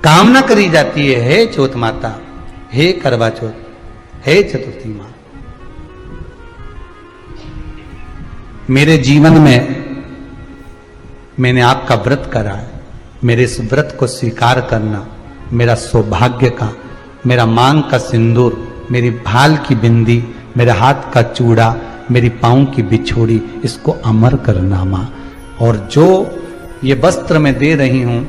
कामना करी जाती है, हे चौथ माता, हे करवा चौथ, हे चतुर्थी मां, मेरे जीवन में मैंने आपका व्रत करा है, मेरे इस व्रत को स्वीकार करना, मेरा सौभाग्य का, मेरा मांग का सिंदूर, मेरी भाल की बिंदी, मेरे हाथ का चूड़ा, मेरी पांव की बिछोड़ी, इसको अमर करना मां। और जो ये वस्त्र मैं दे रही हूं,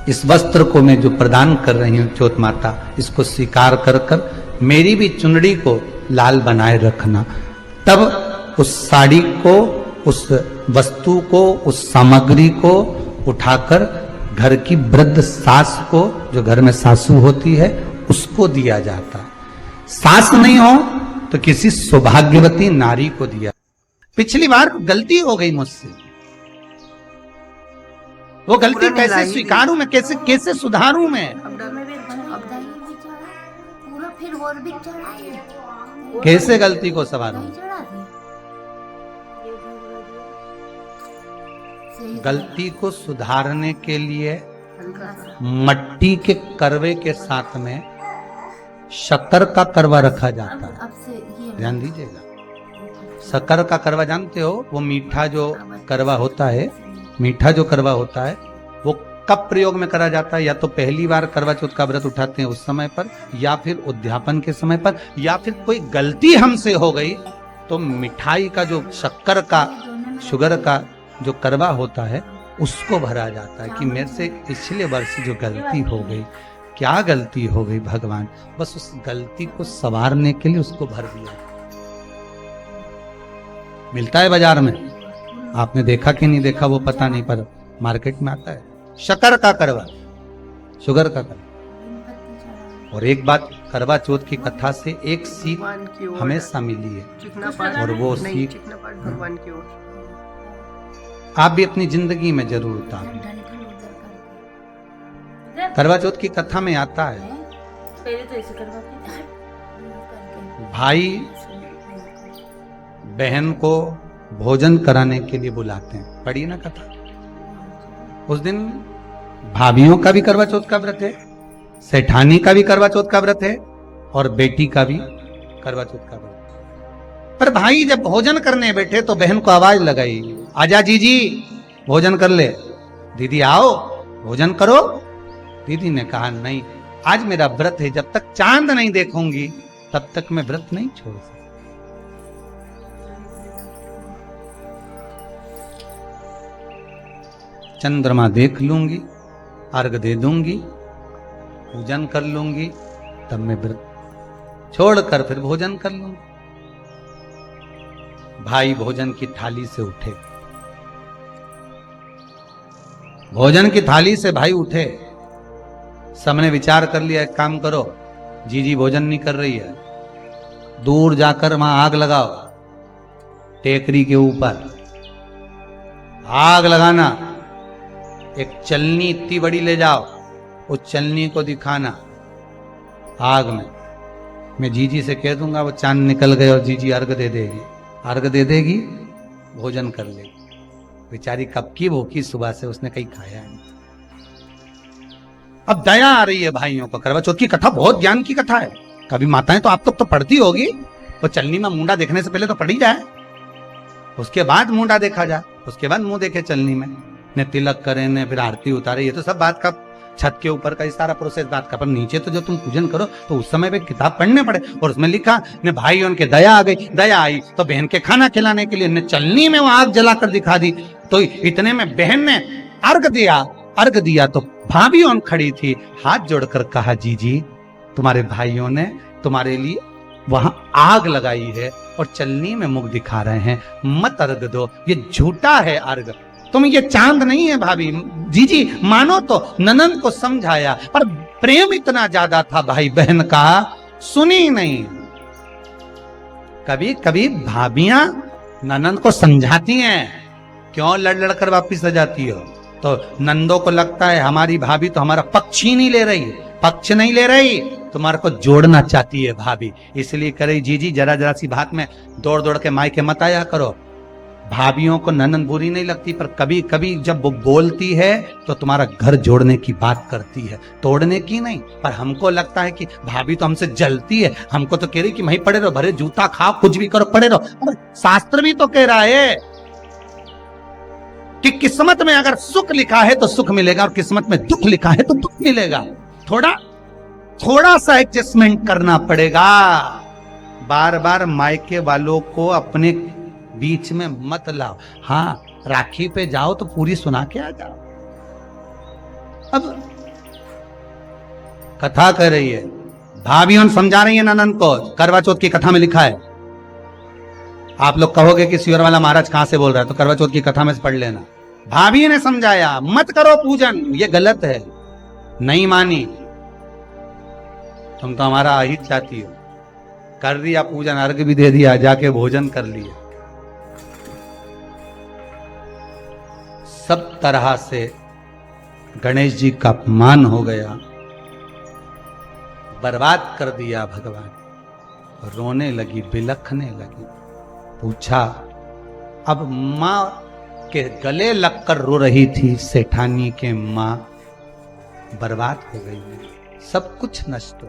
इस वस्त्र को मैं जो प्रदान कर रही हूं चौथ माता, इसको स्वीकार कर कर मेरी भी चुनड़ी को लाल बनाए रखना। तब उस साड़ी को, उस वस्तु को, उस सामग्री को उठाकर घर की वृद्ध सास को, जो घर में सासू होती है, उसको दिया जाता है। सास नहीं हो तो किसी सौभाग्यवती नारी को दिया। पिछली बार गलती हो गई मुझसे, वो गलती कैसे स्वीकारूं मैं, कैसे सुधारूं मैं? कैसे गलती को संवारूं? गलती को सुधारने के लिए मट्टी के करवे के साथ में शक्कर का करवा रखा जाता है। ध्यान दीजिएगा, शक्कर का करवा जानते हो, वो मीठा जो करवा होता है, मीठा जो करवा होता है, वो कब प्रयोग में करा जाता है? या तो पहली बार करवा चौथ का व्रत उठाते हैं उस समय पर, या फिर उद्यापन के समय पर, या फिर कोई गलती हमसे हो गई तो मिठाई का जो शक्कर का, शुगर का जो करवा होता है, उसको भरा जाता है कि मेरे से पिछले वर्ष जो गलती हो गई, क्या गलती हो गई भगवान, बस उस गलती को संवारने के लिए उसको भर दिया। मिलता है बाजार में, आपने देखा कि नहीं देखा वो पता नहीं, पर मार्केट में आता है शक्कर का करवा, शुगर का करवा। और एक बात, करवा चौथ की कथा से एक सीख हमेशा मिली है, और वो सीख आप भी अपनी जिंदगी में जरूर उतारें। करवा चौथ की कथा में आता है, भाई बहन को भोजन कराने के लिए बुलाते हैं, पढ़िए ना कथा। उस दिन भाभियों का भी करवा चौथ का व्रत है, सेठानी का भी करवा चौथ का व्रत है, और बेटी का भी करवा चौथ का व्रत। पर भाई जब भोजन करने बैठे तो बहन को आवाज लगाई, आजा जीजी भोजन कर ले। दीदी आओ भोजन करो। दीदी ने कहा नहीं, आज मेरा व्रत है, जब तक चांद नहीं देखूंगी तब तक मैं व्रत नहीं छोड़ सकती। चंद्रमा देख लूंगी, अर्घ दे दूंगी, पूजन कर लूंगी, तब मैं व्रत छोड़कर फिर भोजन कर लूंगी। भाई भोजन की थाली से उठे, भोजन की थाली से भाई उठे, सबने विचार कर लिया, एक काम करो, जीजी भोजन नहीं कर रही है, दूर जाकर वहां आग लगाओ, टेकरी के ऊपर आग लगाना, एक चलनी इतनी बड़ी ले जाओ, उस चलनी को दिखाना आग में, मैं जीजी से कह दूंगा वो चांद निकल गए और जीजी अर्घ दे देगी, अर्घ दे देगी, भोजन कर लेगी। बेचारी कब की भूखी, सुबह से उसने कहीं खाया नहीं। अब दया आ रही है भाइयों को। करवा चौथ की कथा बहुत ज्ञान की कथा है, कभी माताएं तो आप तो पढ़ती होगी, वो चलनी में मुंडा देखने से पहले तो पढ़ी जाए, उसके बाद मुंडा देखा जाए, उसके बाद मुंह देखे चलनी में, ने तिलक करे, ने फिर आरती उतारे, ये तो सब बात का छत के ऊपर का ये सारा प्रोसेस बात का। पर नीचे तो जब तुम पूजन करो तो उस समय पे किताब पढ़ने पड़े, और उसमें लिखा ने भाई उनके दया आ गई, दया आई तो बहन के खाना खिलाने के लिए ने चलनी में वो आग जलाकर दिखा दी। तो इतने में बहन ने अर्घ दिया, अर्घ दिया तो भाभी खड़ी थी, हाथ जोड़कर कहा, जीजी तुम्हारे भाइयों ने तुम्हारे लिए वहां आग लगाई है और चलनी में मुख दिखा रहे हैं, मत अर्घ दो, ये झूठा है अर्घ, तुम ये चांद नहीं है भाभी, जीजी मानो। तो ननंद को समझाया, पर प्रेम इतना ज्यादा था भाई बहन का, सुनी नहीं। कभी कभी भाभियां ननंद को समझाती हैं, क्यों लड़ लड़ कर वापिस आ जाती हो? तो नंदों को लगता है हमारी भाभी तो हमारा पक्ष ही नहीं ले रही, पक्ष नहीं ले रही, तुम्हारे को जोड़ना चाहती है भाभी, इसलिए करे जीजी जरा जरा सी बात में दौड़ दौड़ के मायके मत आया करो, भाभीियों को ननद बुरी नहीं लगती, पर कभी कभी जब वो बोलती है तो तुम्हारा घर जोड़ने की बात करती है, तोड़ने की नहीं। पर हमको लगता है कि भाभी तो हमसे जलती है, हमको तो कह रही कि वहीं पड़े रहो, भरे जूता खाओ, कुछ भी करो, पड़े रहो। पर शास्त्र भी तो कह रहा है कि किस्मत में अगर सुख लिखा है तो सुख मिलेगा, और किस्मत में दुख लिखा है तो दुख मिलेगा। थोड़ा सा एडजस्टमेंट करना पड़ेगा। बार बार मायके वालों को अपने बीच में मत लाओ। हाँ, राखी पे जाओ तो पूरी सुना के आ जाओ। अब कथा कर रही है, भाभी समझा रही है ननद को, करवा चौथ की कथा में लिखा है। आप लोग कहोगे कि सियोर वाला महाराज कहां से बोल रहा है, तो करवा चौथ की कथा में से पढ़ लेना। भाभी ने समझाया मत करो पूजन, ये गलत है। नहीं मानी, तुम तो हमारा अहित चाहती हो। कर दिया पूजन, अर्घ भी दे दिया, जाके भोजन कर लिया। सब तरह से गणेश जी का अपमान हो गया, बर्बाद कर दिया भगवान। रोने लगी, बिलखने लगी। पूछा, अब मां के गले लगकर रो रही थी सेठानी के मां, बर्बाद हो गई, सब कुछ नष्ट हो।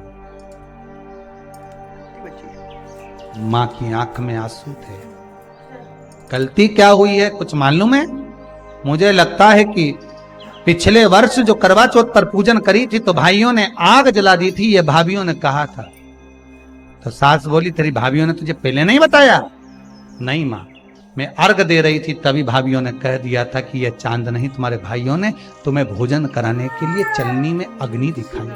मां की आंख में आंसू थे। गलती क्या हुई है कुछ मालूम है? मुझे लगता है कि पिछले वर्ष जो करवा चौथ पर पूजन करी थी तो भाइयों ने आग जला दी थी, ये भाभियों ने कहा था। तो सास बोली, तेरी भाभियों ने तुझे पहले नहीं बताया? नहीं मां, मैं अर्घ दे रही थी तभी भाभियों ने कह दिया था कि ये चांद नहीं, तुम्हारे भाइयों ने तुम्हें भोजन कराने के लिए चलनी में अग्नि दिखाई।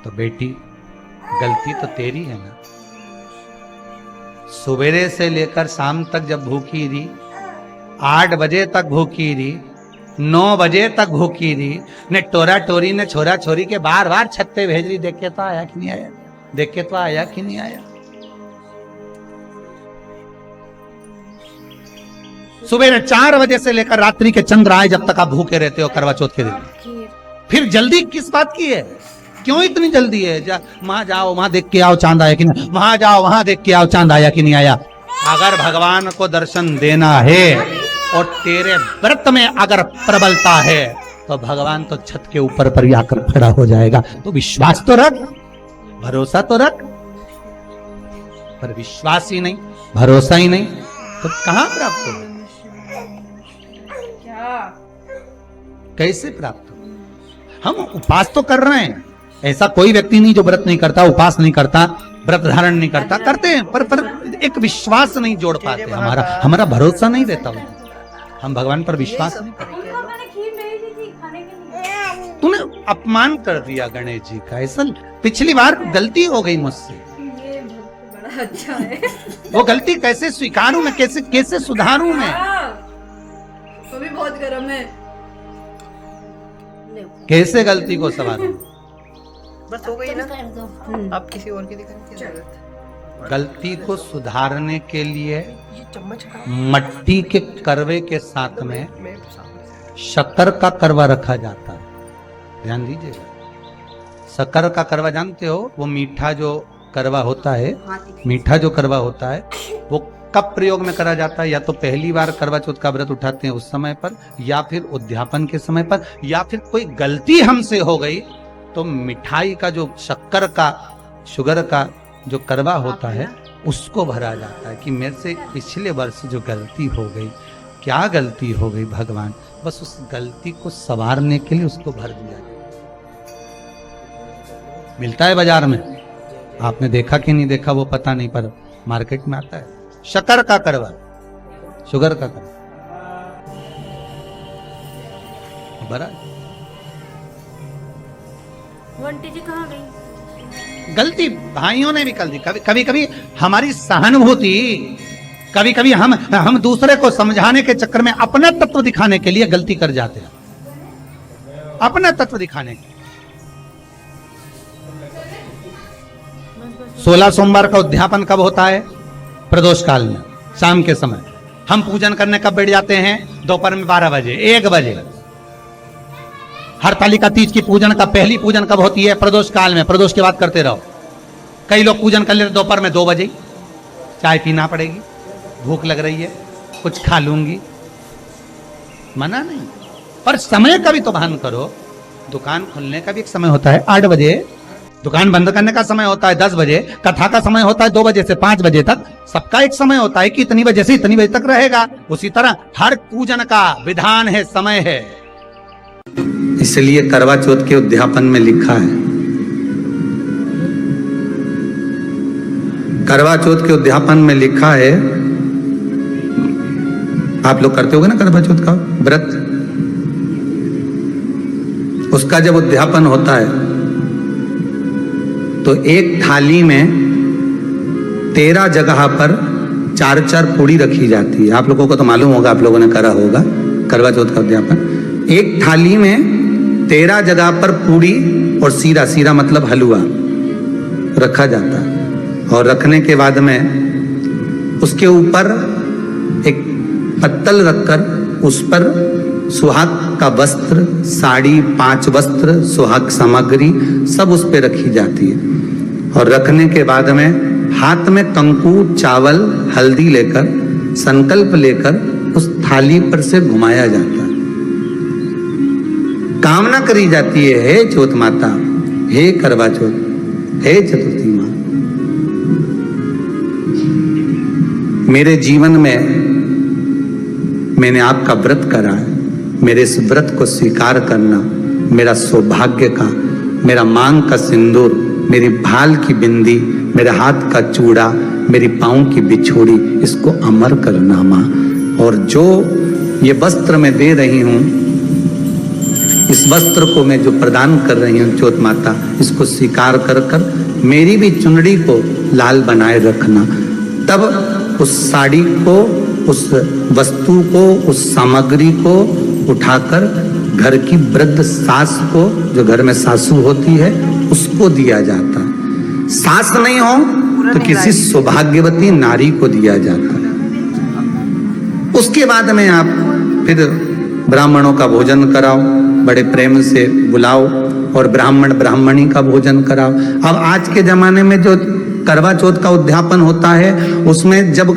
तो बेटी, गलती तो तेरी है ना। सवेरे से लेकर शाम तक जब भूखी रही, 8 बजे तक भूखी रही, 9 बजे तक भूखी रही, ने टोरा टोरी ने छोरा छोरी के बार बार छत पे भेज रही, देख के तो आया कि नहीं आया, देख के तो आया कि नहीं आया। सुबह 4 बजे से लेकर रात्रि के चंद्र आए जब तक आप भूखे रहते हो करवा चौथ के दिन। फिर जल्दी किस बात की है? क्यों इतनी जल्दी है? वहां जाओ, वहां देख के आओ चांद आया कि नहीं, वहां जाओ, वहां देख के आओ चांद आया कि नहीं आया। अगर भगवान को दर्शन देना है और तेरे व्रत में अगर प्रबलता है तो भगवान तो छत के ऊपर पर ही आकर खड़ा हो जाएगा। तो विश्वास तो रख, भरोसा तो रख। पर विश्वास ही नहीं, भरोसा ही नहीं, तो कहां प्राप्त हो? कैसे प्राप्त हो? हम उपास तो कर रहे हैं, ऐसा कोई व्यक्ति नहीं जो व्रत नहीं करता, उपास नहीं करता, व्रत धारण नहीं करता, करते हैं, पर एक विश्वास नहीं जोड़ पाते। हमारा भरोसा नहीं रहता, हम भगवान पर विश्वास नहीं करते। तूने अपमान कर दिया गणेश जी का, ऐसा पिछली बार गलती हो गई मुझसे। बड़ा अच्छा है। वो गलती कैसे स्वीकारूं मैं, कैसे सुधारूं मैं? वो भी बहुत गर्म है। कैसे गलती को संवारूं? बस हो गई ना, आप किसी और की दिखाने की जरूरत। गलती को सुधारने के लिए ये चम्मच मट्टी के करवे के साथ में शक्कर का करवा रखा जाता है। ध्यान दीजिएगा, शक्कर का करवा जानते हो, वो मीठा जो करवा होता है, मीठा जो करवा होता है वो कब प्रयोग में करा जाता है? या तो पहली बार करवा चौथ का व्रत उठाते हैं उस समय पर, या फिर उद्यापन के समय पर, या फिर कोई गलती हमसे हो गई तो मिठाई का जो शक्कर का, शुगर का जो करवा होता है उसको भरा जाता है कि मेरे से पिछले वर्ष जो गलती हो गई, क्या गलती हो गई भगवान, बस उस गलती को संवारने के लिए उसको भर दिया जाए। मिलता है बाजार में, आपने देखा कि नहीं देखा वो पता नहीं, पर मार्केट में आता है शक्कर का करवा, शुगर का करवा भरा। आंटी जी कहाँ गई? गलती भाइयों ने भी कर दी। कभी कभी हमारी सहानुभूति, कभी कभी हम दूसरे को समझाने के चक्कर में अपना तत्व दिखाने के लिए गलती कर जाते हैं, अपना तत्व दिखाने के। 16 सोमवार का उद्यापन कब होता है? प्रदोष काल में, शाम के समय। हम पूजन करने कब बैठ जाते हैं? दोपहर में 12 बजे, 1 बजे। हरतालिका तीज की पूजन का पहली पूजन कब होती है? प्रदोष काल में। प्रदोष के बाद करते रहो। कई लोग पूजन कर लेते दोपहर में 2 बजे, चाय पीना पड़ेगी, भूख लग रही है, कुछ खा लूंगी, मना नहीं, पर समय का भी तो भान करो। दुकान खुलने का भी एक समय होता है 8 बजे, दुकान बंद करने का समय होता है 10 बजे, कथा का समय होता है 2 बजे से 5 बजे तक, सबका एक समय होता है कि इतनी बजे से इतनी बजे तक रहेगा। उसी तरह हर पूजन का विधान है, समय है। इसलिए करवा चौथ के उद्यापन में लिखा है, करवा चौथ के उद्यापन में लिखा है, आप लोग करते होगे ना करवा चौथ का व्रत, उसका जब उद्यापन होता है तो एक थाली में 13 जगह पर 4-4 पूड़ी रखी जाती है। आप लोगों को तो मालूम होगा, आप लोगों ने करा होगा करवा चौथ का उद्यापन। एक थाली में 13 जगह पर पूड़ी और सीरा, सीरा मतलब हलवा रखा जाता है, और रखने के बाद में उसके ऊपर एक पत्तल रखकर उस पर सुहाग का वस्त्र, साड़ी, 5 वस्त्र, सुहाग सामग्री सब उस पे रखी जाती है। और रखने के बाद में हाथ में कंकु, चावल, हल्दी लेकर, संकल्प लेकर उस थाली पर से घुमाया जाता है। कामना करी जाती है, हे चौथ माता, हे करवा चौथ, हे चतुर्थी माँ, मेरे जीवन में मैंने आपका व्रत करा है, मेरे इस व्रत को स्वीकार करना, मेरा सौभाग्य का, मेरा मांग का सिंदूर, मेरी भाल की बिंदी, मेरे हाथ का चूड़ा, मेरी पाँव की बिछोड़ी, इसको अमर करना माँ। और जो ये वस्त्र मैं दे रही हूँ, इस वस्त्र को मैं जो प्रदान कर रही हूँ चौथ माता, इसको स्वीकार कर कर मेरी भी चुनड़ी को लाल बनाए रखना। तब उस साड़ी को, उस वस्तु को, उस सामग्री को उठाकर घर की वृद्ध सास को, जो घर में सासू होती है, उसको दिया जाता है। सास नहीं हो तो किसी सौभाग्यवती नारी को दिया जाता है। उसके बाद में आप फिर ब्राह्मणों का भोजन कराओ, बड़े प्रेम से बुलाओ और ब्राह्मण ब्राह्मणी का भोजन कराओ। अब आज के जमाने में जो करवा चौथ का उद्यापन होता है, उसमें जब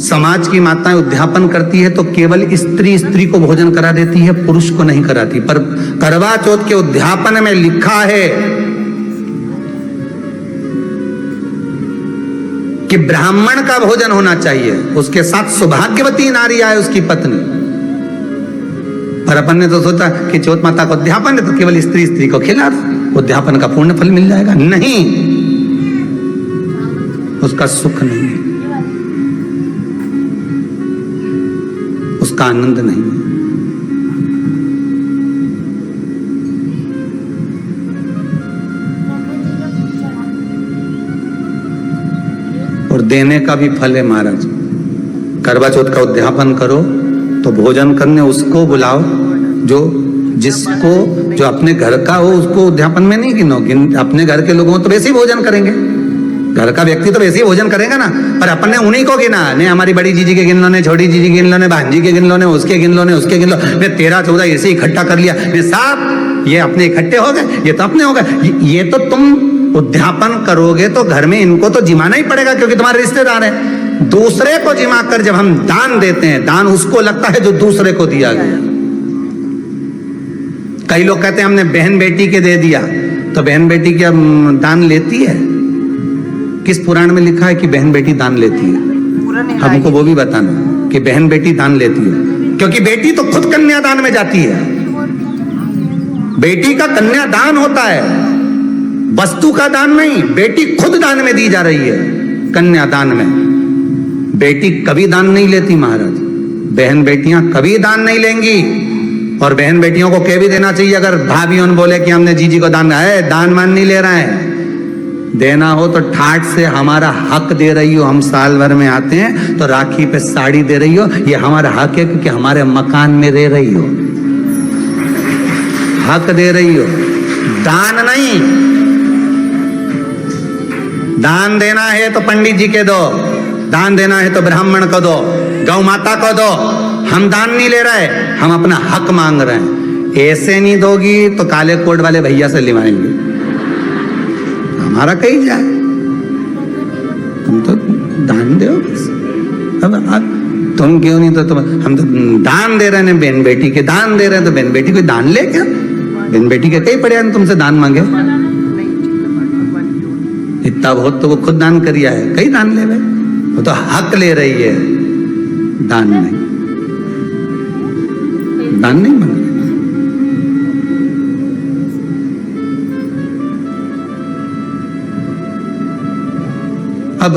समाज की माताएं उद्यापन करती है तो केवल स्त्री को भोजन करा देती है, पुरुष को नहीं कराती। पर करवा चौथ के उद्यापन में लिखा है कि ब्राह्मण का भोजन होना चाहिए, उसके साथ सौभाग्यवती नारी आए, उसकी पत्नी। पर अपन ने तो सोचा कि चौथ माता का उद्यापन है तो केवल स्त्री को खिला दो, उद्यापन का पूर्ण फल मिल जाएगा। नहीं, उसका सुख नहीं है, उसका आनंद नहीं है। और देने का भी फल है महाराज। करवा चौथ का उद्यापन करो तो भोजन करने उसको बुलाओ जो जो अपने घर का हो, उसको उद्यापन में नहीं गिनो। अपने घर के लोग हो तो वैसे ही भोजन करेंगे, घर का व्यक्ति तो वैसे ही भोजन करेगा ना। पर अपन ने उन्हीं को गिना, नहीं हमारी बड़ी जीजी के गिन लो ने, छोटी जीजी गिन लो ने, भांजी के गिन लो ने, उसके गिन लो ने, उसके गिन लो, मैं 13-14 ऐसे इकट्ठा कर लिया, मैं साहब ये अपने इकट्ठे हो गए, ये तो अपने हो गए। ये तो तुम उद्यापन करोगे तो घर में इनको तो जिमाना ही पड़ेगा, क्योंकि तुम्हारे रिश्तेदार हैं। दूसरे को जिमा कर जब हम दान देते हैं, दान उसको लगता है जो दूसरे को दिया गया। कई लोग कहते हैं हमने बहन बेटी के दे दिया, तो बहन बेटी क्या दान लेती है? किस पुराण में लिखा है कि बहन बेटी दान लेती है? हमको वो भी बताना कि बहन बेटी दान लेती है, क्योंकि बेटी तो खुद कन्यादान में जाती है। बेटी का कन्यादान होता है, वस्तु का दान नहीं। बेटी खुद दान में दी जा रही है, कन्यादान में। बेटी कभी दान नहीं लेती महाराज, बहन बेटियां कभी दान नहीं लेंगी। और बहन बेटियों को कह भी देना चाहिए, अगर भाभियों बोले कि हमने जीजी को दान है, दान मान नहीं ले रहे हैं, देना हो तो ठाट से हमारा हक दे रही हो। हम साल भर में आते हैं तो राखी पे साड़ी दे रही हो, ये हमारा हक है, क्योंकि हमारे मकान में रह रही हो, हक दे रही हो, दान नहीं। दान देना है तो पंडित जी के दो, दान देना है तो ब्राह्मण को दो, गौ माता को दो। हम दान नहीं ले रहे, हम अपना हक मांग रहे हैं। ऐसे नहीं दोगी तो काले कोट वाले भैया से लिवाएंगे, हमारा कहीं जाए, तुम तो दान दो। अब तुम क्यों नहीं, तो तुम, हम तो दान दे रहे हैं बहन बेटी के, दान दे रहे हैं, तो बहन बेटी कोई दान ले क्या? बहन बेटी के कई पड़े हैं तुमसे दान मांगे? इतना बहुत तो वो खुद दान करिया है, कई दान ले भाई, वो तो हक ले रही है, दान नहीं, दान नहीं मांग रही। अब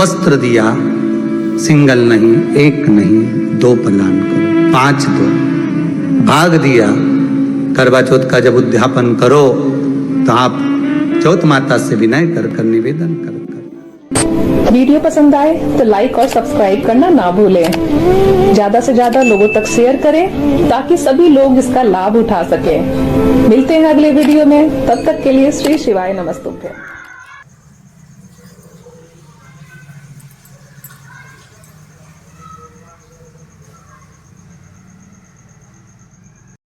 वस्त्र दिया, सिंगल नहीं, एक नहीं, 2 प्रदान करो, 5 दो। भाग दिया, करवा चौथ का जब उद्यापन करो तो आप चौथ माता से विनय कर निवेदन कर। वीडियो पसंद आए तो लाइक और सब्सक्राइब करना ना भूलें। ज्यादा से ज्यादा लोगों तक शेयर करें ताकि सभी लोग इसका लाभ उठा सकें। मिलते हैं अगले वीडियो में, तब तक के लिए श्री शिवाय नमस्तुभ्यं।